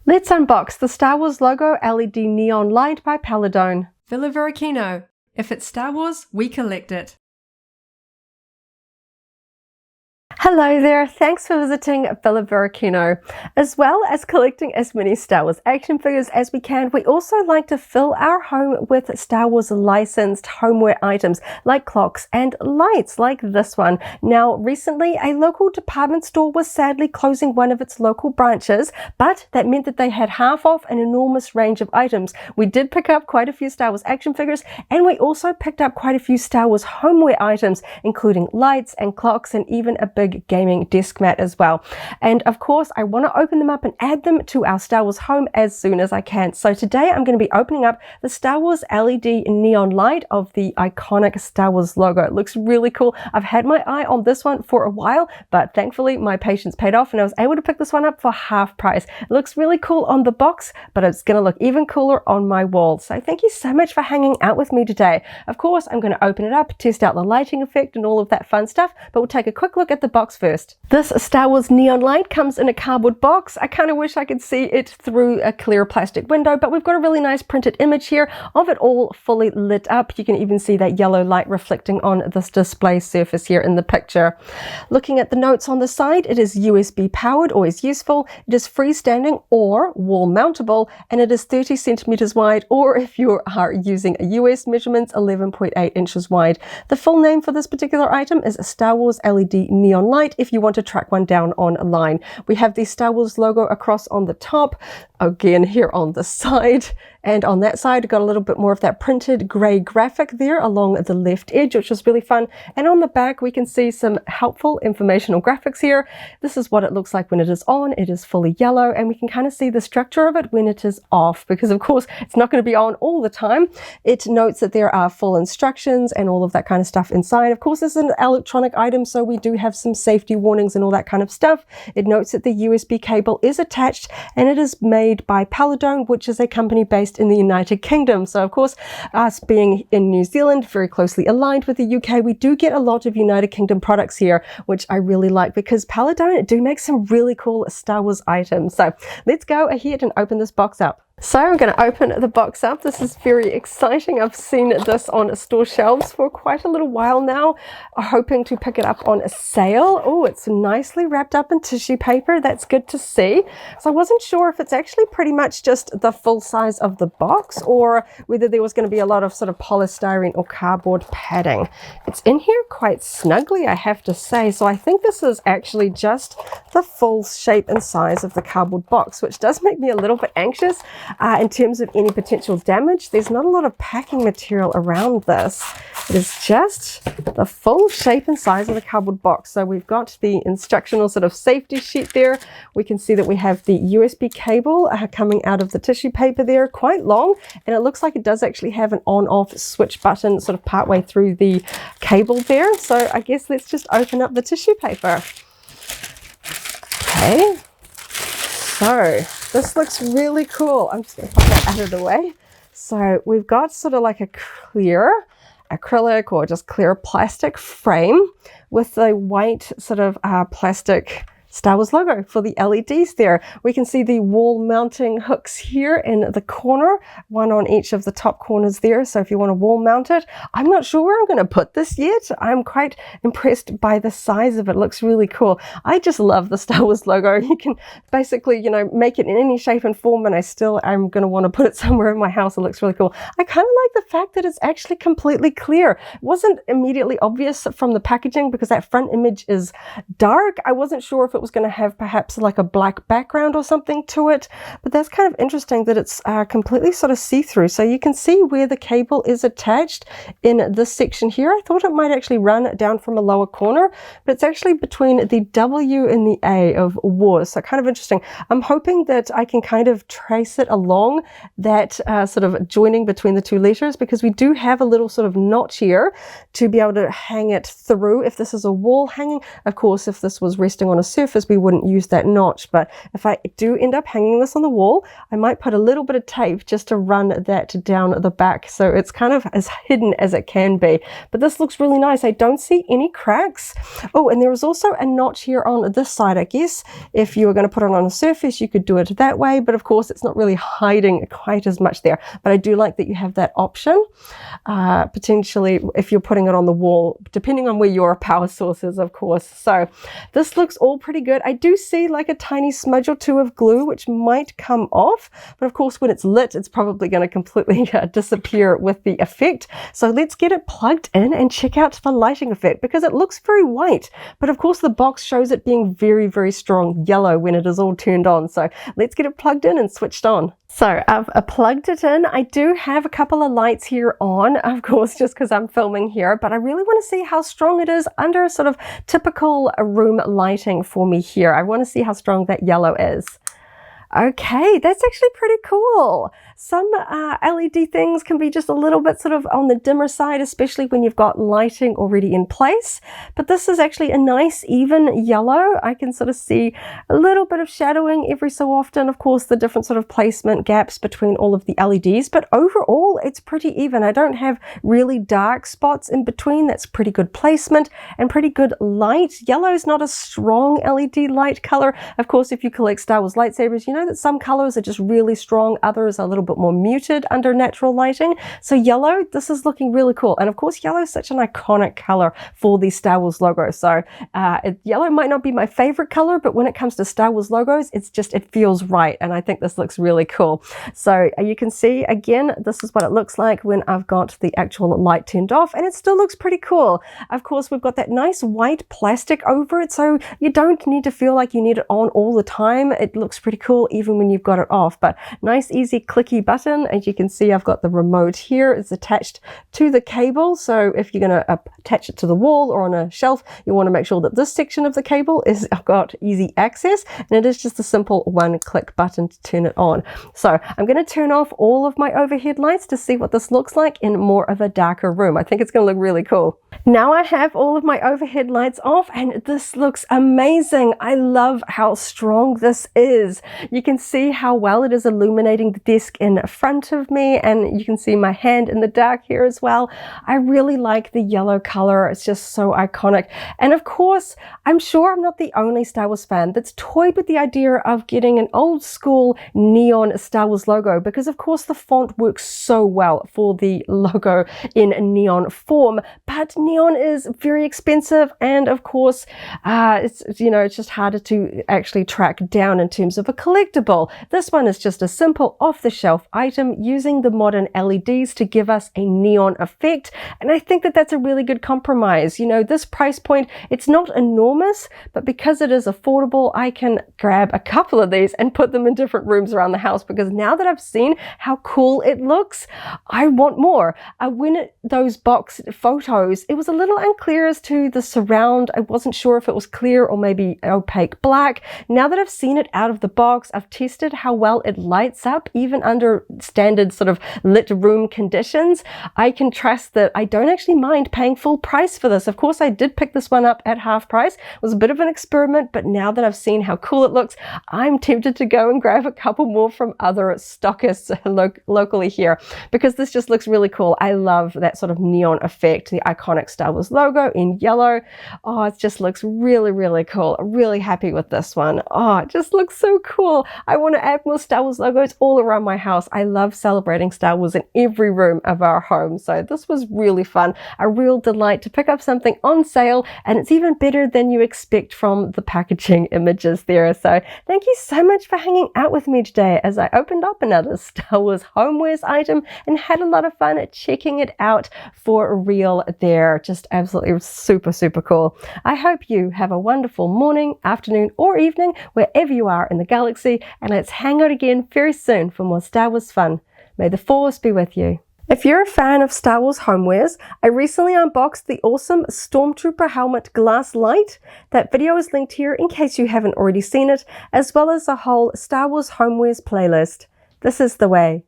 Let's unbox the Star Wars logo LED neon light by Paladone. Varykino. If it's Star Wars, we collect it. Hello there, thanks for visiting Varykino. As well as collecting as many Star Wars action figures as we can, we also like to fill our home with Star Wars licensed homeware items like clocks and lights like this one. Now recently a local department store was sadly closing one of its local branches, but that meant that they had half off an enormous range of items. We did pick up quite a few Star Wars action figures, and we also picked up quite a few Star Wars homeware items, including lights and clocks and even a big gaming desk mat as well. And of course I want to open them up and add them to our Star Wars home as soon as I can. So today I'm going to be opening up the Star Wars LED neon light of the iconic Star Wars logo. It looks really cool. I've had my eye on this one for a while, but thankfully my patience paid off and I was able to pick this one up for half price. It looks really cool on the box, but it's going to look even cooler on my wall. So thank you so much for hanging out with me today. Of course I'm going to open it up, test out the lighting effect and all of that fun stuff, but we'll take a quick look at the box first. This Star Wars neon light comes in a cardboard box. I kind of wish I could see it through a clear plastic window, but we've got a really nice printed image here of it all fully lit up. You can even see that yellow light reflecting on this display surface here in the picture. Looking at the notes on the side, it is USB powered, always useful. It is freestanding or wall mountable, and it is 30 centimeters wide, or if you are using a US measurements, 11.8 inches wide. The full name for this particular item is a Star Wars LED neon light if you want to track one down online. We have the Star Wars logo across on the top, again here on the side, and on that side got a little bit more of that printed grey graphic there along the left edge, which was really fun. And on the back we can see some helpful informational graphics here. This is what it looks like when it is on. It is fully yellow, and we can kind of see the structure of it when it is off, because of course it's not going to be on all the time. It notes that there are full instructions and all of that kind of stuff inside. Of course this is an electronic item, so we do have some safety warnings and all that kind of stuff. It notes that the USB cable is attached, and it is made by Paladone, which is a company based in the United Kingdom. So of course, us being in New Zealand, very closely aligned with the UK, we do get a lot of United Kingdom products here, which I really like because Paladone do make some really cool Star Wars items. So let's go ahead and open this box up. So I'm going to open the box up. This is very exciting. I've seen this on store shelves for quite a little while now, hoping to pick it up on a sale. Oh, it's nicely wrapped up in tissue paper. That's good to see. So I wasn't sure if it's actually pretty much just the full size of the box or whether there was going to be a lot of sort of polystyrene or cardboard padding. It's in here quite snugly, I have to say. So I think this is actually just the full shape and size of the cardboard box, which does make me a little bit anxious. In terms of any potential damage, there's not a lot of packing material around this. It is just the full shape and size of the cardboard box. So we've got the instructional sort of safety sheet there. We can see that we have the USB cable coming out of the tissue paper there, quite long, and it looks like it does actually have an on-off switch button sort of partway through the cable there. So I guess let's just open up the tissue paper. Okay. So this looks really cool. I'm just going to put that out of the way. So we've got sort of like a clear acrylic or just clear plastic frame with a white sort of plastic Star Wars logo for the LEDs there. We can see the wall mounting hooks here in the corner, one on each of the top corners there. So if you want to wall mount it, I'm not sure where I'm going to put this yet. I'm quite impressed by the size of it. It looks really cool. I just love the Star Wars logo. You can basically, you know, make it in any shape and form, and I'm going to want to put it somewhere in my house. It looks really cool. I kind of like the fact that it's actually completely clear. It wasn't immediately obvious from the packaging because that front image is dark. I wasn't sure if it was going to have perhaps like a black background or something to it, but that's kind of interesting that it's completely sort of see-through. So you can see where the cable is attached in this section here. I thought it might actually run down from a lower corner, but it's actually between the W and the A of Wars. So kind of interesting. I'm hoping that I can kind of trace it along that sort of joining between the two letters, because we do have a little sort of notch here to be able to hang it through if this is a wall hanging. Of course, if this was resting on a surface, surface, we wouldn't use that notch. But if I do end up hanging this on the wall, I might put a little bit of tape just to run that down the back, so it's kind of as hidden as it can be. But this looks really nice. I don't see any cracks. Oh, and there is also a notch here on this side. I guess if you were going to put it on a surface, you could do it that way, but of course it's not really hiding quite as much there. But I do like that you have that option, potentially if you're putting it on the wall, depending on where your power source is, of course. So this looks all pretty good. I do see like a tiny smudge or two of glue which might come off, but of course when it's lit, it's probably going to completely disappear with the effect. So let's get it plugged in and check out the lighting effect, because it looks very white, but of course the box shows it being very, very strong yellow when it is all turned on. So let's get it plugged in and switched on. So I've plugged it in. I do have a couple of lights here on, of course, just because I'm filming here, but I really want to see how strong it is under sort of typical room lighting for me here. I want to see how strong that yellow is. Okay, that's actually pretty cool. Some LED things can be just a little bit sort of on the dimmer side, especially when you've got lighting already in place. But this is actually a nice even yellow. I can sort of see a little bit of shadowing every so often. Of course, the different sort of placement gaps between all of the LEDs, but overall it's pretty even. I don't have really dark spots in between. That's pretty good placement and pretty good light. Yellow is not a strong LED light color. Of course, if you collect Star Wars lightsabers, you know that some colors are just really strong, others are a little bit more muted under natural lighting. So yellow, this is looking really cool. And of course, yellow is such an iconic color for the Star Wars logo. So yellow might not be my favorite color, but when it comes to Star Wars logos, it feels right. And I think this looks really cool. So you can see, again, this is what it looks like when I've got the actual light turned off, and it still looks pretty cool. Of course, we've got that nice white plastic over it, so you don't need to feel like you need it on all the time. It looks pretty cool even when you've got it off, but nice, easy, clicky button. As you can see, I've got the remote here. It's attached to the cable, so if you're going to attach it to the wall or on a shelf, you want to make sure that this section of the cable is got easy access, and it is just a simple one-click button to turn it on. So I'm going to turn off all of my overhead lights to see what this looks like in more of a darker room. I think it's going to look really cool. Now I have all of my overhead lights off, and this looks amazing. I love how strong this is. You can see how well it is illuminating the desk in front of me, and you can see my hand in the dark here as well. I really like the yellow color. It's just so iconic. And of course, I'm sure I'm not the only Star Wars fan that's toyed with the idea of getting an old school neon Star Wars logo, because of course the font works so well for the logo in neon form, but neon is very expensive, and of course it's just harder to actually track down in terms of a collectible. This one is just a simple off-the-shelf item using the modern LEDs to give us a neon effect, and I think that that's a really good compromise. You know, this price point, it's not enormous, but because it is affordable, I can grab a couple of these and put them in different rooms around the house, because now that I've seen how cool it looks, I want more. Those box photos, it was a little unclear as to the surround. I wasn't sure if it was clear or maybe opaque black. Now that I've seen it out of the box, I've tested how well it lights up even under standard sort of lit room conditions. I can trust that I don't actually mind paying full price for this. Of course, I did pick this one up at half price. It was a bit of an experiment, but now that I've seen how cool it looks, I'm tempted to go and grab a couple more from other stockists locally here, because this just looks really cool. I love that sort of neon effect, the iconic Star Wars logo in yellow. Oh, it just looks really, really cool. I'm really happy with this one. Oh, it just looks so cool. I want to add more Star Wars logos all around my house. I love celebrating Star Wars in every room of our home. So this was really fun. A real delight to pick up something on sale, and it's even better than you expect from the packaging images there. So thank you so much for hanging out with me today as I opened up another Star Wars Homewares item and had a lot of fun checking it out for real there. Just absolutely super, super cool. I hope you have a wonderful morning, afternoon, or evening wherever you are in the galaxy, and let's hang out again very soon for more Star Wars fun. May the Force be with you. If you're a fan of Star Wars Homewares, I recently unboxed the awesome Stormtrooper helmet glass light. That video is linked here in case you haven't already seen it, as well as a whole Star Wars Homewares playlist. This is the way.